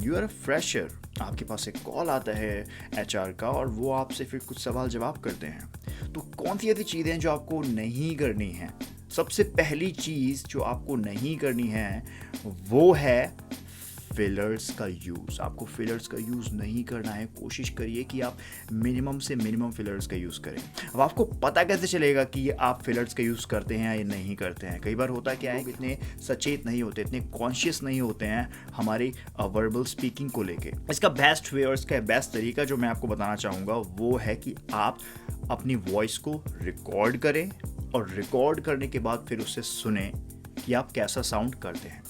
You are a fresher, आपके पास एक call आता है एचआर का और वो आपसे फिर कुछ सवाल जवाब करते हैं। तो कौन सी ऐसी चीज़ें हैं जो आपको नहीं करनी है? सबसे पहली चीज़ जो आपको नहीं करनी है वो है फिलर्स का यूज़। आपको फिलर्स का यूज़ नहीं करना है। कोशिश करिए कि आप मिनिमम से मिनिमम फिलर्स का यूज़ करें। अब आपको पता कैसे चलेगा कि आप फिलर्स का यूज़ करते हैं या नहीं करते हैं? कई बार होता क्या है, इतने सचेत नहीं होते, इतने कॉन्शियस नहीं होते हैं हमारी वर्बल स्पीकिंग को लेके। इसका बेस्ट वे और इसका बेस्ट तरीका जो मैं आपको बताना चाहूँगा वो है कि आप अपनी वॉइस को रिकॉर्ड करें और रिकॉर्ड करने के बाद फिर उससे सुने कि आप कैसा साउंड करते हैं।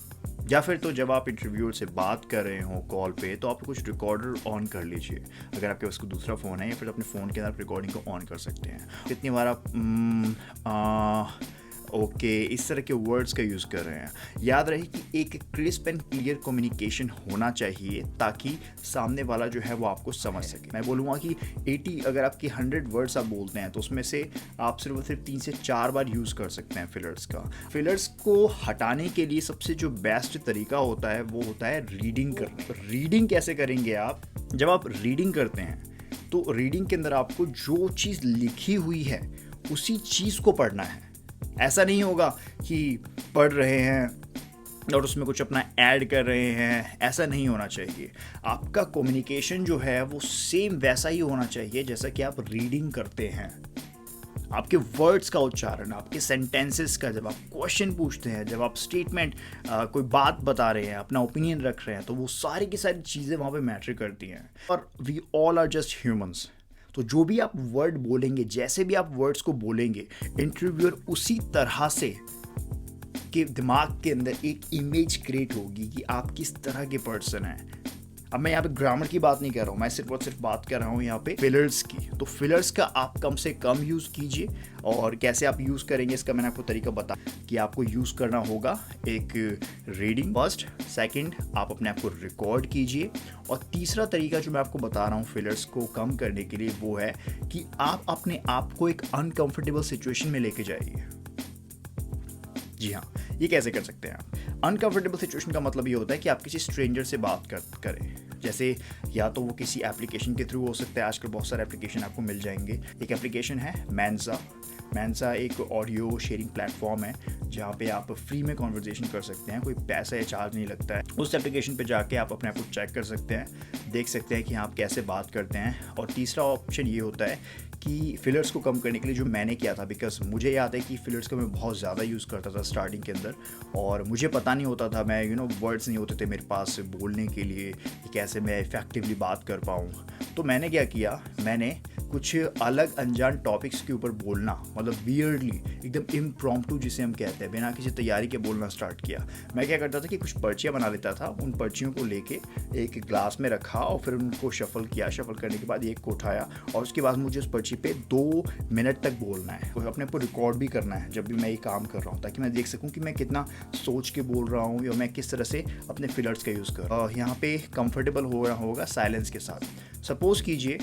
या फिर तो जब आप इंटरव्यूअर से बात कर रहे हो कॉल पे तो आप कुछ रिकॉर्डर ऑन कर लीजिए। अगर आपके पास कोई दूसरा फ़ोन है या फिर अपने फ़ोन के अंदर रिकॉर्डिंग को ऑन कर सकते हैं। कितनी बार आप ओके इस तरह के वर्ड्स का यूज़ कर रहे हैं। याद रहे कि एक क्रिस्प एंड क्लियर कम्युनिकेशन होना चाहिए ताकि सामने वाला जो है वो आपको समझ सके। मैं बोलूँगा कि 80 अगर आपकी 100 वर्ड्स आप बोलते हैं तो उसमें से आप सिर्फ 3 से 4 बार यूज़ कर सकते हैं फिलर्स का। फिलर्स को हटाने के लिए सबसे जो बेस्ट तरीका होता है वो होता है रीडिंग करना। रीडिंग कैसे करेंगे आप? जब आप रीडिंग करते हैं तो रीडिंग के अंदर आपको जो चीज़ लिखी हुई है उसी चीज़ को पढ़ना है। ऐसा नहीं होगा कि पढ़ रहे हैं और उसमें कुछ अपना ऐड कर रहे हैं, ऐसा नहीं होना चाहिए। आपका कम्युनिकेशन जो है वो सेम वैसा ही होना चाहिए जैसा कि आप रीडिंग करते हैं। आपके वर्ड्स का उच्चारण, आपके सेंटेंसेस का, जब आप क्वेश्चन पूछते हैं, जब आप स्टेटमेंट कोई बात बता रहे हैं, अपना ओपिनियन रख रहे हैं, तो वो सारी की सारी चीज़ें वहाँ पे मैटर करती हैं। और we all are just humans. तो जो भी आप वर्ड बोलेंगे, जैसे भी आप वर्ड्स को बोलेंगे, इंटरव्यूअर उसी तरह से के दिमाग के अंदर एक इमेज क्रिएट होगी कि आप किस तरह के पर्सन हैं। अब मैं यहाँ पे ग्रामर की बात नहीं कर रहा हूँ, मैं सिर्फ और सिर्फ बात कर रहा हूँ यहाँ पे फिलर्स की। तो फिलर्स का आप कम से कम यूज़ कीजिए और कैसे आप यूज़ करेंगे इसका मैंने आपको तरीका बता कि आपको यूज़ करना होगा एक रीडिंग फर्स्ट, सेकंड आप अपने आप को रिकॉर्ड कीजिए और तीसरा तरीका जो मैं आपको बता रहा हूँ फिलर्स को कम करने के लिए वो है कि आप अपने आप को एक अनकंफर्टेबल सिचुएशन में लेके जाइए। जी हाँ, ये कैसे कर सकते हैं आप? अनकंफर्टेबल सिचुएशन का मतलब ये होता है कि आप किसी स्ट्रेंजर से बात करें। जैसे या तो वो किसी एप्लीकेशन के थ्रू हो सकता है, आजकल बहुत सारे एप्लीकेशन आपको मिल जाएंगे। एक एप्लीकेशन है मैंसा एक ऑडियो शेयरिंग प्लेटफॉर्म है जहाँ पे आप फ्री में कॉन्वर्जेशन कर सकते हैं, कोई पैसा या चार्ज नहीं लगता है। उस एप्लीकेशन पे जाके आप अपने आप को चेक कर सकते हैं, देख सकते हैं कि आप कैसे बात करते हैं। और तीसरा ऑप्शन ये होता है कि फिलर्स को कम करने के लिए जो मैंने किया था, बिकॉज मुझे याद है कि फिलर्स का मैं बहुत ज़्यादा यूज़ करता था स्टार्टिंग के अंदर और मुझे पता नहीं होता था, मैं वर्ड्स नहीं होते थे मेरे पास बोलने के लिए कि कैसे मैं इफ़ेक्टिवली बात कर पाऊँ। तो मैंने क्या किया, मैंने कुछ अलग अनजान टॉपिक्स के ऊपर बोलना, मतलब वियर्डली एकदम इम्प्रॉम्प्टू जिसे हम कहते हैं, बिना किसी तैयारी के बोलना स्टार्ट किया। मैं क्या करता था कि कुछ पर्चियाँ बना लेता था, उन पर्चियों को लेके एक ग्लास में रखा और फिर उनको शफल किया। शफल करने के बाद एक को उठाया और उसके बाद मुझे उस पर्ची पे 2 मिनट तक बोलना है और अपने को रिकॉर्ड भी करना है जब भी मैं ये काम कर रहा हूँ, ताकि मैं देख सकूँ कि मैं कितना सोच के बोल रहा हूँ या मैं किस तरह से अपने फिलर्स का यूज़ कर रहा हूँ। यहाँ पे कंफर्टेबल हो रहा होगा साइलेंस के साथ। सपोज़ कीजिए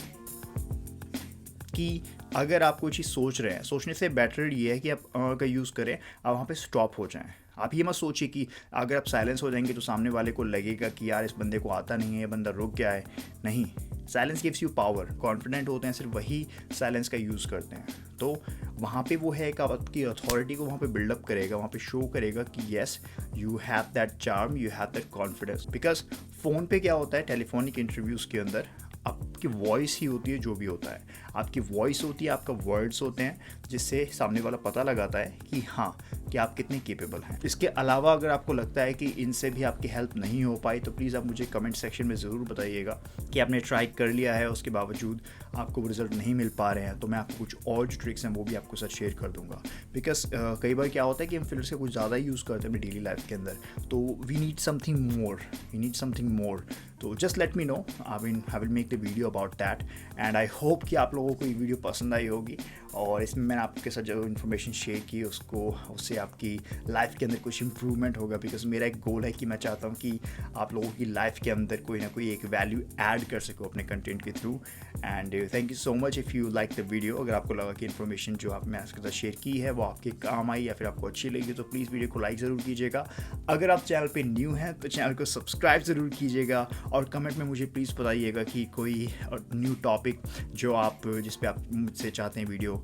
कि अगर आप कोई चीज़ सोच रहे हैं, सोचने से बेटर ये है कि आप का यूज़ करें, आप वहाँ पे स्टॉप हो जाएं। आप ये मत सोचिए कि अगर आप साइलेंस हो जाएंगे तो सामने वाले को लगेगा कि यार इस बंदे को आता नहीं है, ये बंदा रुक गया है। नहीं, silence gives you power. Confident होते हैं सिर्फ वही साइलेंस का यूज़ करते हैं। तो वहाँ पे वो है कि आपकी अथॉरिटी को वहाँ पे बिल्डअप करेगा, वहाँ पे शो करेगा कि yes you have that charm, you have that confidence. Because phone पे क्या होता है, टेलीफोनिक इंटरव्यूज़ के अंदर आपकी वॉइस ही होती है जो भी होता है। आपकी वॉइस होती है, आपका वर्ड्स होते हैं, जिससे सामने वाला पता लगाता है कि हाँ कि आप कितने केपेबल हैं। इसके अलावा अगर आपको लगता है कि इनसे भी आपकी हेल्प नहीं हो पाई तो प्लीज़ आप मुझे कमेंट सेक्शन में ज़रूर बताइएगा कि आपने ट्राई कर लिया है, उसके बावजूद आपको वो रिज़ल्ट नहीं मिल पा रहे हैं। तो मैं आपको कुछ और जो ट्रिक्स हैं वो भी आपको साथ शेयर कर दूँगा। बिकॉज कई बार क्या होता है कि हम फिलर्स का कुछ ज़्यादा यूज़ करते हैं अपनी डेली लाइफ के अंदर, तो वी नीड समथिंग मोर। तो just let me know, I will make the video about that and I hope कि आप लोगों को ये वीडियो पसंद आई होगी और इसमें मैंने आपके साथ जो इन्फॉर्मेशन शेयर की उससे आपकी लाइफ के अंदर कुछ इम्प्रूवमेंट होगा। बिकॉज मेरा एक गोल है कि मैं चाहता हूँ कि आप लोगों की लाइफ के अंदर कोई ना कोई एक वैल्यू ऐड कर सको अपने कंटेंट के through. And thank you so much if you like the video. अगर आपको लगा कि इन्फॉर्मेशन जो आप मैं आपके साथ शेयर की है वो आपके काम आई या फिर आपको अच्छी लगी तो प्लीज़ वीडियो को लाइक ज़रूर कीजिएगा। अगर आप चैनल पर न्यू हैं तो चैनल को सब्सक्राइब ज़रूर कीजिएगा और कमेंट में मुझे प्लीज़ बताइएगा कि कोई न्यू टॉपिक जो आप जिस पे आप मुझसे चाहते हैं वीडियो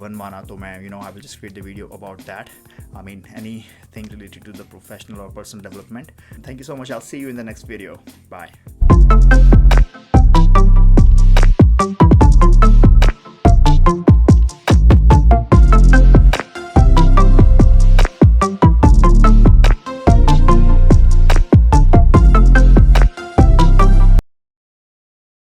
बनवाना, तो मैं I will just create the video about that. I mean anything related to the professional or personal development. Thank you so much. I'll see you in the next video. Bye.